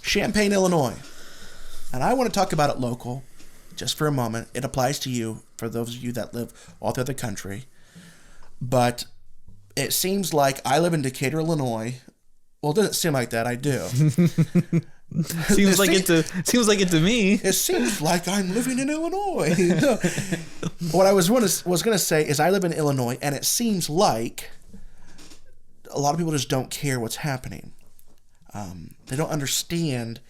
Champaign, Illinois. And I want to talk about it local just for a moment. It applies to you, for those of you that live all throughout the country. But it seems like I live in Decatur, Illinois. Well, it doesn't seem like that. I do. Seems like it to me. It seems like I'm living in Illinois. What I was going to say is I live in Illinois, and it seems like a lot of people just don't care what's happening. They don't understand.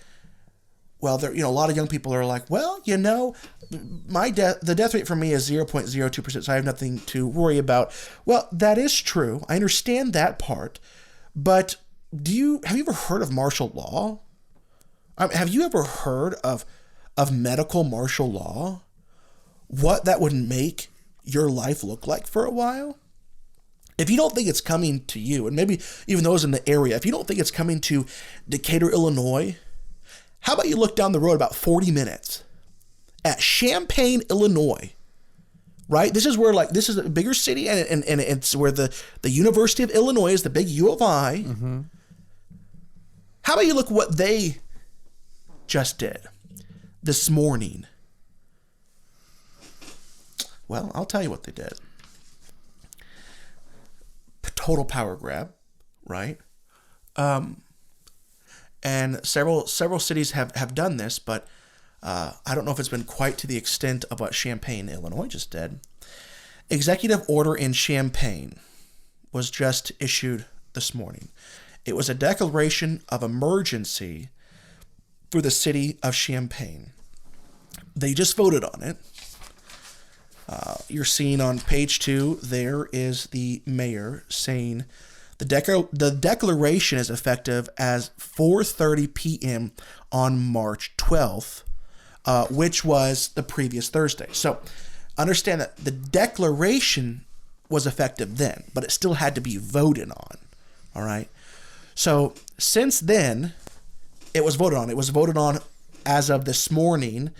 Well, a lot of young people are like, well, the death rate for me is 0.02%, so I have nothing to worry about. Well, that is true. I understand that part, but have you ever heard of martial law? Have you ever heard of medical martial law? What that would make your life look like for a while? If you don't think it's coming to you, and maybe even those in the area, if you don't think it's coming to Decatur, Illinois, how about you look down the road about 40 minutes at Champaign, Illinois, right? This is a bigger city, and it's where the University of Illinois is, the big U of I. Mm-hmm. How about you look what they just did this morning? Well, I'll tell you what they did. Total power grab, right? And several cities have done this, but I don't know if it's been quite to the extent of what Champaign, Illinois just did. Executive order in Champaign was just issued this morning. It was a declaration of emergency for the city of Champaign. They just voted on it. You're seeing on page 2, there is the mayor saying the declaration is effective as 4:30 p.m. on March 12th, which was the previous Thursday. So understand that the declaration was effective then, but it still had to be voted on. All right. So since then, it was voted on. It was voted on as of this morning,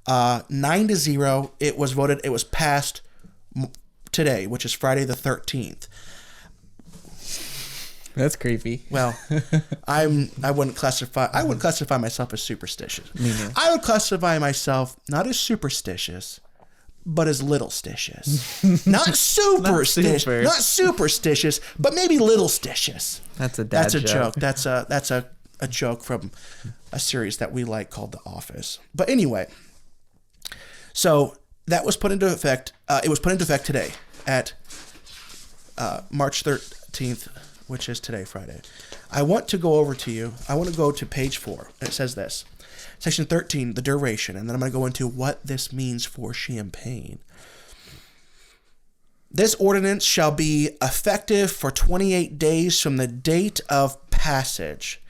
9-0. It was voted. It was passed today, which is Friday the 13th. That's creepy. Well, I wouldn't classify myself as superstitious. Me neither. I would classify myself not as superstitious, but as little-stitious. Not superstitious, but maybe little-stitious. That's a dad joke. That's a joke from a series that we like called The Office. But anyway, so that was put into effect. It was put into effect today at March 13th, which is today, Friday. I want to go to page 4. It says this. Section 13, the duration, and then I'm going to go into what this means for Champaign. This ordinance shall be effective for 28 days from the date of passage.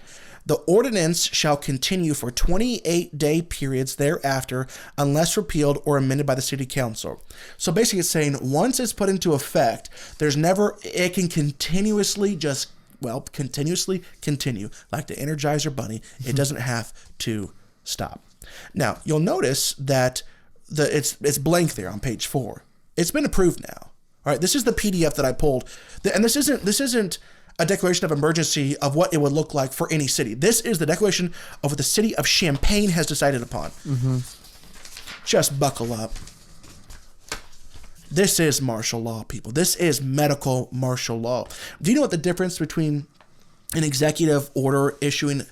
The ordinance shall continue for 28-day periods thereafter unless repealed or amended by the city council. So basically it's saying once it's put into effect, it can continuously continue like the Energizer Bunny. It doesn't have to stop. Now, you'll notice that it's blank there on page 4. It's been approved now. All right, this is the PDF that I pulled. And this isn't a declaration of emergency of what it would look like for any city. This is the declaration of what the city of Champaign has decided upon. Mm-hmm. Just buckle up. This is martial law, people. This is medical martial law. Do you know what the difference between an executive order issuing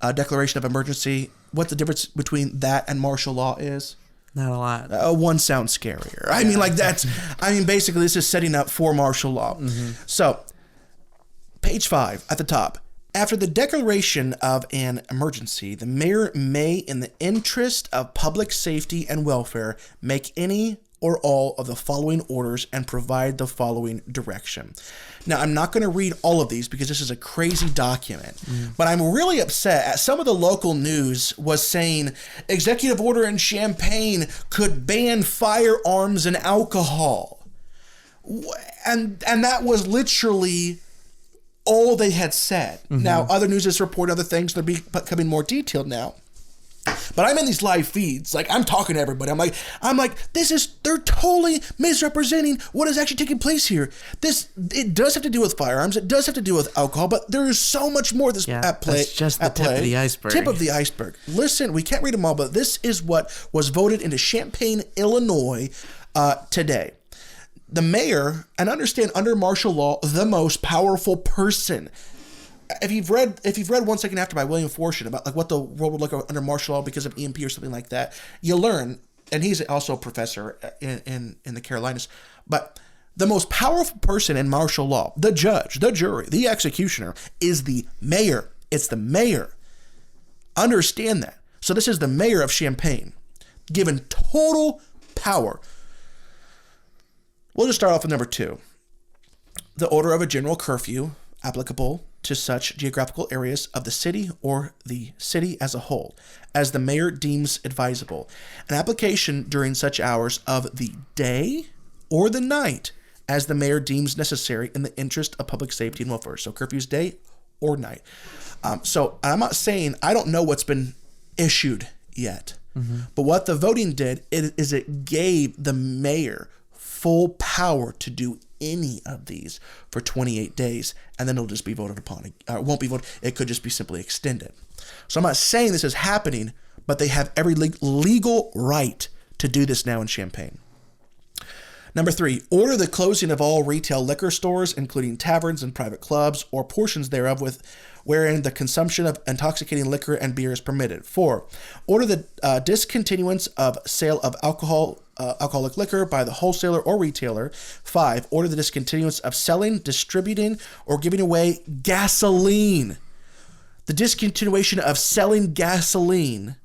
a declaration of emergency, what the difference between that and martial law is? Not a lot. One sounds scarier. Basically, this is setting up for martial law. Mm-hmm. So, page 5 at the top. After the declaration of an emergency, the mayor may, in the interest of public safety and welfare, make any or all of the following orders and provide the following direction. Now, I'm not going to read all of these because this is a crazy document, but I'm really upset at some of the local news was saying executive order in Champaign could ban firearms and alcohol. And that was literally all they had said. Mm-hmm. Now, other news is reporting other things. They're becoming more detailed now. But I'm in these live feeds, like I'm talking to everybody. I'm like, they're totally misrepresenting what is actually taking place here. It does have to do with firearms. It does have to do with alcohol, but there is so much more at play. That's just the tip of the iceberg. Tip of the iceberg. Listen, we can't read them all, but this is what was voted into Champaign, Illinois today. The mayor, and understand under martial law, the most powerful person. If you've read 1 Second After by William Fortune about like what the world would look like under martial law because of EMP or something like that, you learn, and he's also a professor in the Carolinas, but the most powerful person in martial law, the judge, the jury, the executioner, is the mayor. It's the mayor. Understand that. So this is the mayor of Champaign, given total power. We'll just start off with number 2. The order of a general curfew applicable to such geographical areas of the city or the city as a whole, as the mayor deems advisable. An application during such hours of the day or the night as the mayor deems necessary in the interest of public safety and welfare. So curfew's day or night. So I'm not saying, I don't know what's been issued yet, but what the voting did is it gave the mayor full power to do any of these for 28 days, and then it'll just be voted upon. It won't be voted. It could just be simply extended. So I'm not saying this is happening, but they have every legal right to do this now in Champaign. Number 3, order the closing of all retail liquor stores, including taverns and private clubs, or portions thereof wherein the consumption of intoxicating liquor and beer is permitted. 4, order the discontinuance of sale of alcoholic liquor by the wholesaler or retailer. 5, order the discontinuance of selling, distributing, or giving away gasoline. The discontinuation of selling gasoline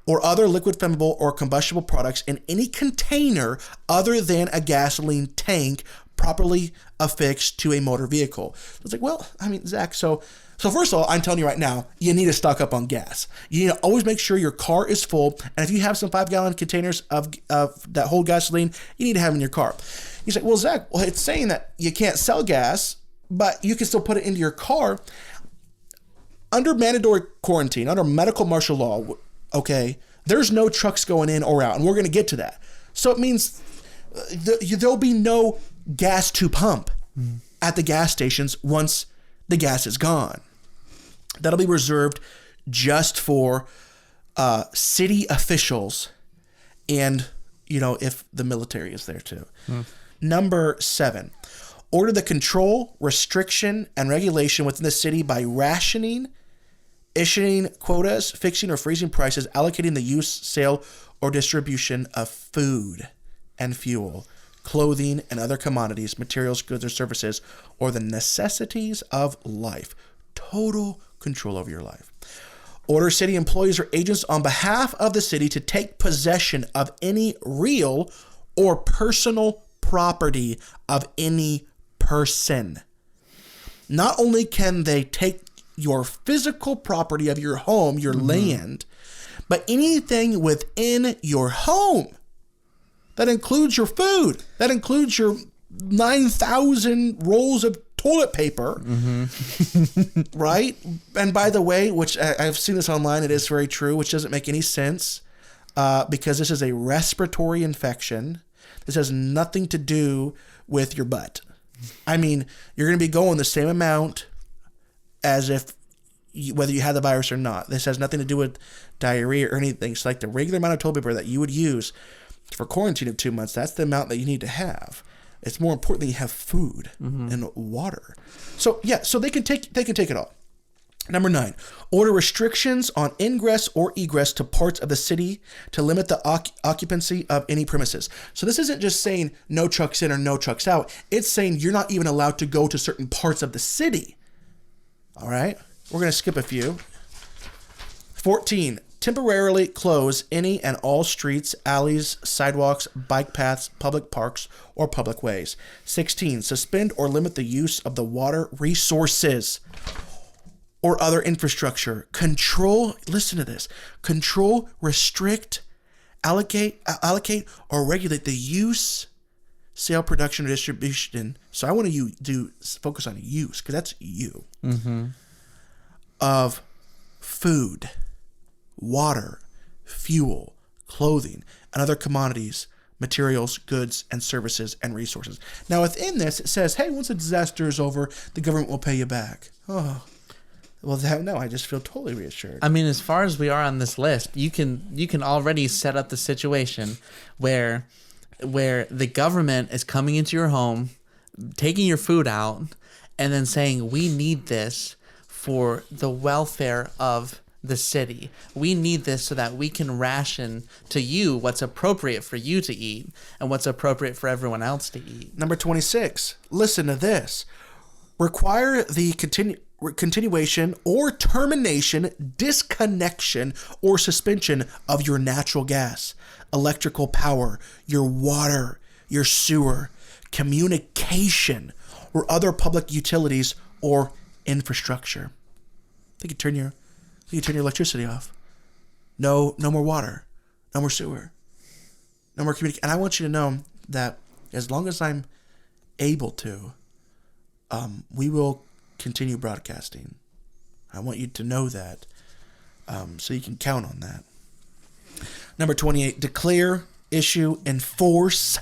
or other liquid, flammable, or combustible products in any container other than a gasoline tank properly affixed to a motor vehicle. It's like, well, I mean, Zach, so first of all, I'm telling you right now, you need to stock up on gas. You need to always make sure your car is full, and if you have some 5-gallon containers of that hold gasoline, you need to have them in your car. He's like, well, Zach, it's saying that you can't sell gas, but you can still put it into your car. Under mandatory quarantine, under medical martial law, okay, there's no trucks going in or out, and we're going to get to that. So it means there'll be no gas to pump at the gas stations once the gas is gone. That'll be reserved just for city officials and, if the military is there too. Number 7, order the control, restriction, and regulation within the city by rationing, issuing quotas, fixing or freezing prices, allocating the use, sale, or distribution of food and fuel, clothing, and other commodities, materials, goods, or services, or the necessities of life. Total control over your life. Order city employees or agents on behalf of the city to take possession of any real or personal property of any person. Not only can they take your physical property of your home, your land, but anything within your home. That includes your food. That includes your 9,000 rolls of toilet paper, right? And by the way, which I've seen this online, it is very true, which doesn't make any sense because this is a respiratory infection. This has nothing to do with your butt. I mean, you're going to be going the same amount as if whether you had the virus or not. This has nothing to do with diarrhea or anything. It's like the regular amount of toilet paper that you would use for quarantine of 2 months. That's the amount that you need to have. It's more important that you have food and water. So yeah, so they can take it all. Number 9, order restrictions on ingress or egress to parts of the city to limit the occupancy of any premises. So this isn't just saying no trucks in or no trucks out. It's saying you're not even allowed to go to certain parts of the city. All right, we're going to skip a few. 14, temporarily close any and all streets, alleys, sidewalks, bike paths, public parks, or public ways. 16, suspend or limit the use of the water resources or other infrastructure. Control, listen to this, control, restrict, allocate, or regulate the use, sale, production, or distribution. So I want to focus on use, because that's you, of food, water, fuel, clothing, and other commodities, materials, goods, and services, and resources. Now, within this, it says, hey, once a disaster is over, the government will pay you back. Oh, well, no, I just feel totally reassured. I mean, as far as we are on this list, you can already set up the situation where the government is coming into your home, taking your food out, and then saying, we need this for the welfare of the city. We need this so that we can ration to you what's appropriate for you to eat and what's appropriate for everyone else to eat. Number 26, listen to this. Require the continuation or termination, disconnection, or suspension of your natural gas, electrical power, your water, your sewer, communication, or other public utilities or infrastructure. You can turn your electricity off. No more water, no more sewer, no more communication. And I want you to know that as long as I'm able to, we will continue broadcasting. I want you to know that, so you can count on that. Number 28, declare, issue, enforce,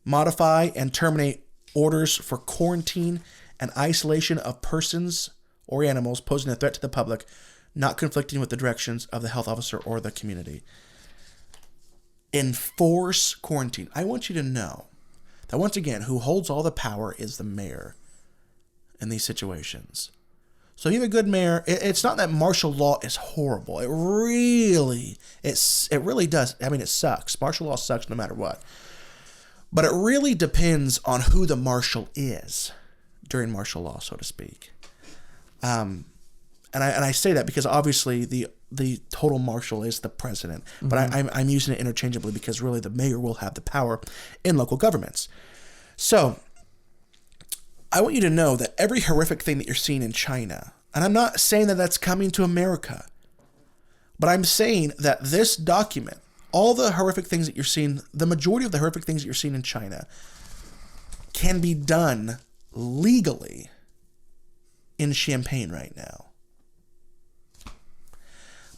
modify, and terminate orders for quarantine and isolation of persons or animals posing a threat to the public, not conflicting with the directions of the health officer or the community. Enforce quarantine. I want you to know that, once again, who holds all the power is the mayor in these situations. So you have a good mayor. It's not that martial law is horrible. It really does. I mean, it sucks. Martial law sucks no matter what. But it really depends on who the marshal is during martial law, so to speak. And I say that because obviously the total marshal is the president, but I'm using it interchangeably because really the mayor will have the power in local governments. So I want you to know that every horrific thing that you're seeing in China, and I'm not saying that that's coming to America, but I'm saying that this document, all the horrific things that you're seeing, the majority of the horrific things that you're seeing in China can be done legally in Champaign right now.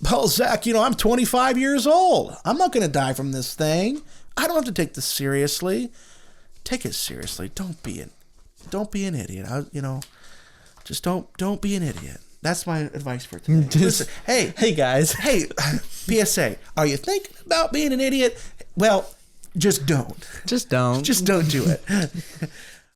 Well, Zach, I'm 25 years old. I'm not going to die from this thing. I don't have to take this seriously. Take it seriously. Don't be an idiot. Just don't be an idiot. That's my advice for today. Listen, hey guys. Hey, PSA. Are you thinking about being an idiot? Well, just don't. Just don't. Just don't do it.